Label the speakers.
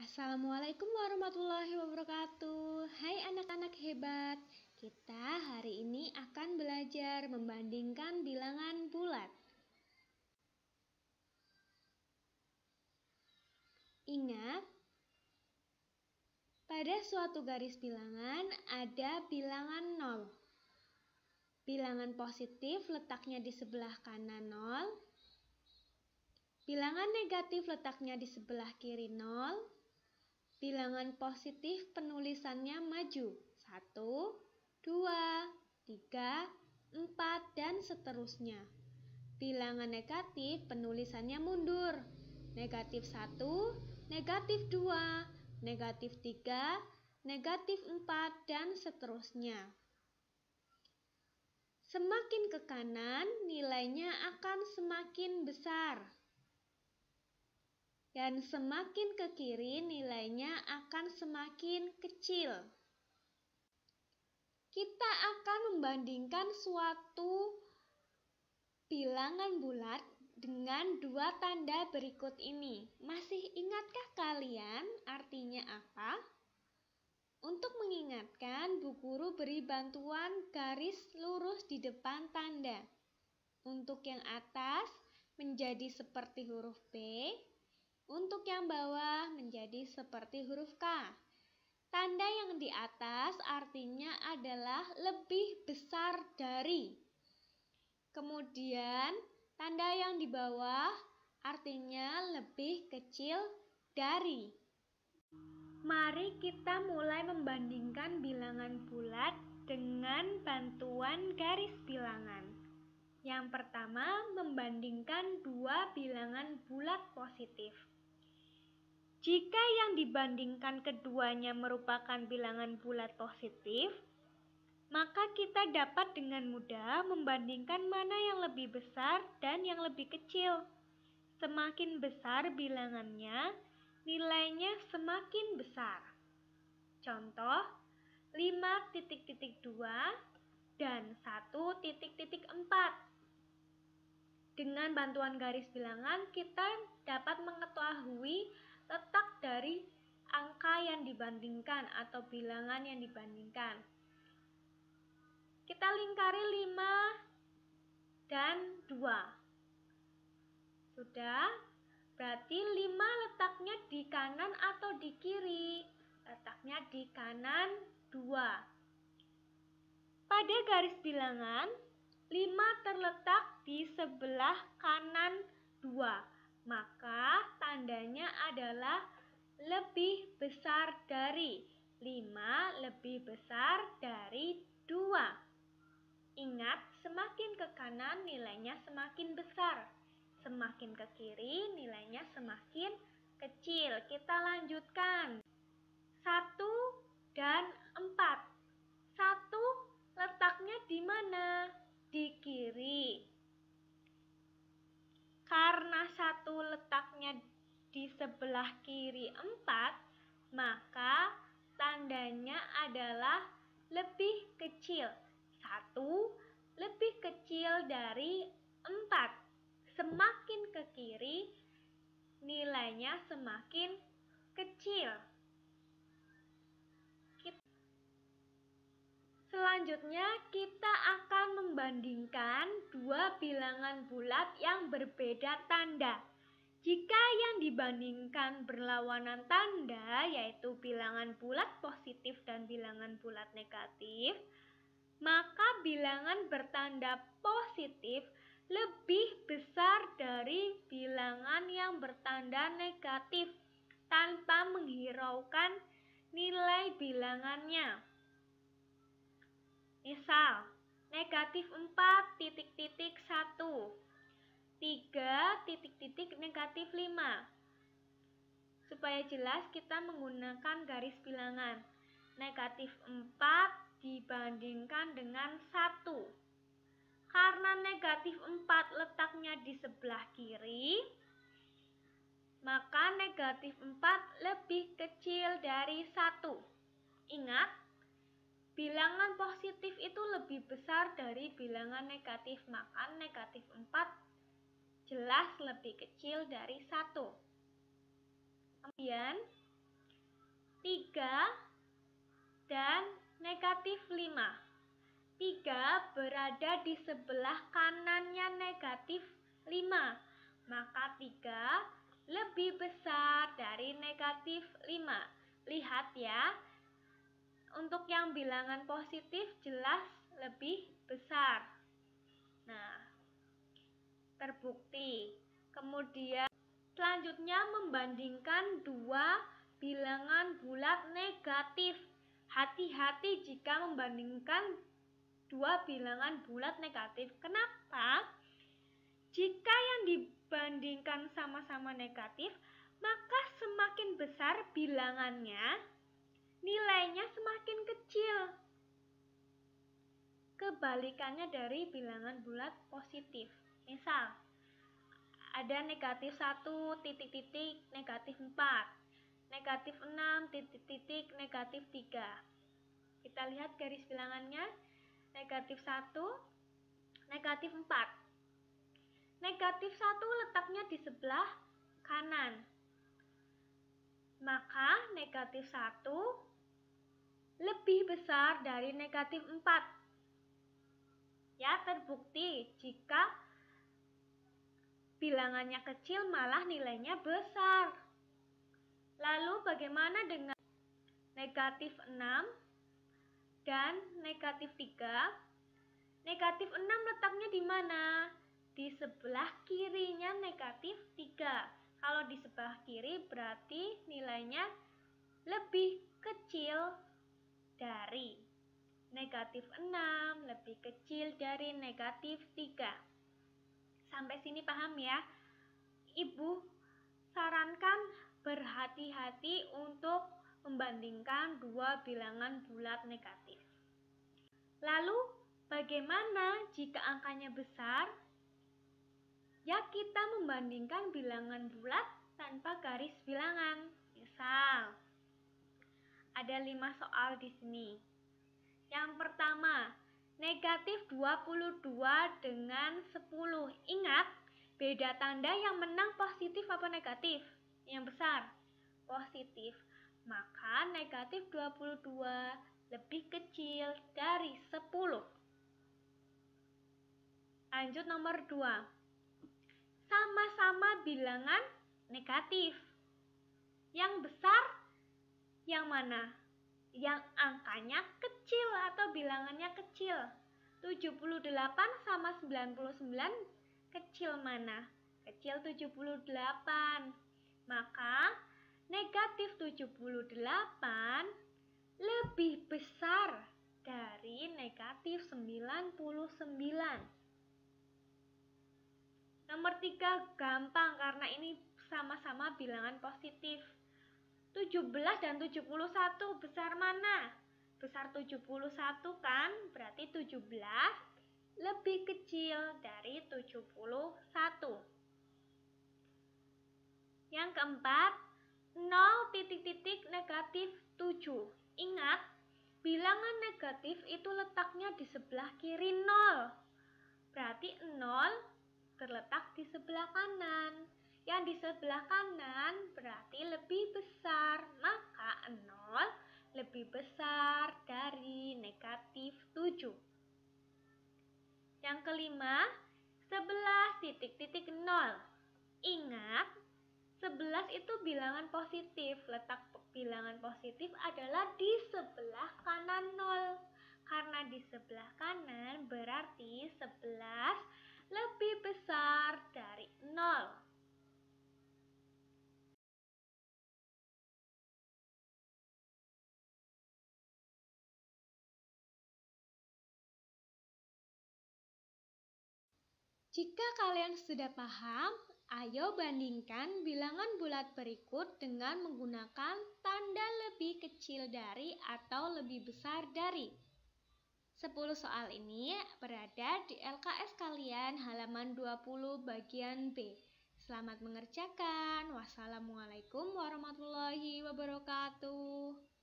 Speaker 1: Assalamualaikum warahmatullahi wabarakatuh. Hai anak-anak hebat. Kita hari ini akan belajar membandingkan bilangan bulat. Ingat, pada suatu garis bilangan ada bilangan 0. Bilangan positif letaknya di sebelah kanan 0. Bilangan negatif letaknya di sebelah kiri 0. Bilangan positif penulisannya maju 1, 2, 3, 4, dan seterusnya. Bilangan negatif penulisannya mundur. Negatif 1, negatif 2, negatif 3, negatif 4, dan seterusnya. Semakin ke kanan, nilainya akan semakin besar. Dan semakin ke kiri, nilainya akan semakin kecil. Kita akan membandingkan suatu bilangan bulat dengan dua tanda berikut ini. Masih ingatkah kalian artinya apa? Untuk mengingatkan, Bu Guru beri bantuan garis lurus di depan tanda. Untuk yang atas menjadi seperti huruf B. Untuk yang bawah menjadi seperti huruf K. Tanda yang di atas artinya adalah lebih besar dari. Kemudian tanda yang di bawah artinya lebih kecil dari. Mari kita mulai membandingkan bilangan bulat dengan bantuan garis bilangan. Yang pertama, membandingkan dua bilangan bulat positif. Jika yang dibandingkan keduanya merupakan bilangan bulat positif, maka kita dapat dengan mudah membandingkan mana yang lebih besar dan yang lebih kecil. Semakin besar bilangannya, nilainya semakin besar. Contoh, 5.2 dan 1.4. Dengan bantuan garis bilangan, kita dapat mengetahui letak dari angka yang dibandingkan atau bilangan yang dibandingkan. Kita lingkari 5 dan 2. Sudah? Berarti 5 letaknya di kanan atau di kiri? Letaknya di kanan 2. Pada garis bilangan, 5 terletak di sebelah kanan 2. Maka tandanya adalah lebih besar dari. 5 lebih besar dari 2. Ingat, semakin ke kanan nilainya semakin besar. Semakin ke kiri nilainya semakin kecil. Kita lanjutkan. 1 dan 4. 1 letaknya di mana? Di kiri. Karena 1 letaknya di sebelah kiri 4, maka tandanya adalah lebih kecil. 1 lebih kecil dari 4. Semakin ke kiri, nilainya semakin kecil. Selanjutnya, kita akan membandingkan dua bilangan bulat yang berbeda tanda. Jika yang dibandingkan berlawanan tanda, yaitu bilangan bulat positif dan bilangan bulat negatif, maka bilangan bertanda positif lebih besar dari bilangan yang bertanda negatif tanpa menghiraukan nilai bilangannya. Misal, negatif 4.1, 3 negatif 5. Supaya jelas kita menggunakan garis bilangan. Negatif 4 dibandingkan dengan 1. Karena negatif 4 letaknya di sebelah kiri, maka negatif 4 lebih kecil dari 1. Ingat, bilangan positif itu lebih besar dari bilangan negatif, maka negatif 4 jelas lebih kecil dari 1. Kemudian, 3, dan negatif 5. 3 berada di sebelah kanannya negatif 5. Maka 3 lebih besar dari negatif 5. Lihat ya, untuk yang bilangan positif jelas lebih besar. Nah, terbukti. Kemudian selanjutnya membandingkan dua bilangan bulat negatif. Hati-hati jika membandingkan dua bilangan bulat negatif. Kenapa? Jika yang dibandingkan sama-sama negatif, maka semakin besar bilangannya, nilainya semakin kecil. Kebalikannya dari bilangan bulat positif. Misal, ada negatif 1, titik-titik, negatif 4. Negatif 6, titik-titik, negatif 3. Kita lihat garis bilangannya. Negatif 1, negatif 4. Negatif 1 letaknya di sebelah kanan. Maka negatif 1 lebih besar dari negatif 4. Ya, terbukti jika bilangannya kecil malah nilainya besar. Lalu bagaimana dengan negatif 6 dan negatif 3? Negatif 6 letaknya di mana? Di sebelah kirinya negatif 3. Kalau di sebelah kiri berarti nilainya lebih kecil dari negatif 6, lebih kecil dari negatif 3. Sampai sini paham ya? Ibu sarankan berhati-hati untuk membandingkan dua bilangan bulat negatif. Lalu bagaimana jika angkanya besar? Ya, kita membandingkan bilangan bulat tanpa garis bilangan. Misal, ada 5 soal di sini. Yang pertama, negatif 22 dengan 10. Ingat, beda tanda yang menang positif apa negatif? Yang besar, positif. Maka negatif 22 lebih kecil dari 10. Lanjut nomor 2. Sama-sama bilangan negatif. Yang besar yang mana? Yang angkanya kecil atau bilangannya kecil. 78 sama 99 kecil mana? Kecil 78. Maka negatif 78 lebih besar dari negatif 99. Nomor 3 gampang karena ini sama-sama bilangan positif. 17 dan 71 besar mana? Besar 71 kan? Berarti 17 lebih kecil dari 71. Yang keempat, 0 titik-titik negatif 7. Ingat, bilangan negatif itu letaknya di sebelah kiri 0. Berarti 0 terletak di sebelah kanan. Yang di sebelah kanan berarti lebih besar, maka 0 lebih besar dari negatif 7. Yang kelima, 11 titik-titik 0. Ingat, 11 itu bilangan positif. Letak bilangan positif adalah di sebelah kanan 0. Karena di sebelah kanan berarti 11 lebih besar dari 0. Jika kalian sudah paham, ayo bandingkan bilangan bulat berikut dengan menggunakan tanda lebih kecil dari atau lebih besar dari. 10 soal ini berada di LKS kalian halaman 20 bagian B. Selamat mengerjakan. Wassalamualaikum warahmatullahi wabarakatuh.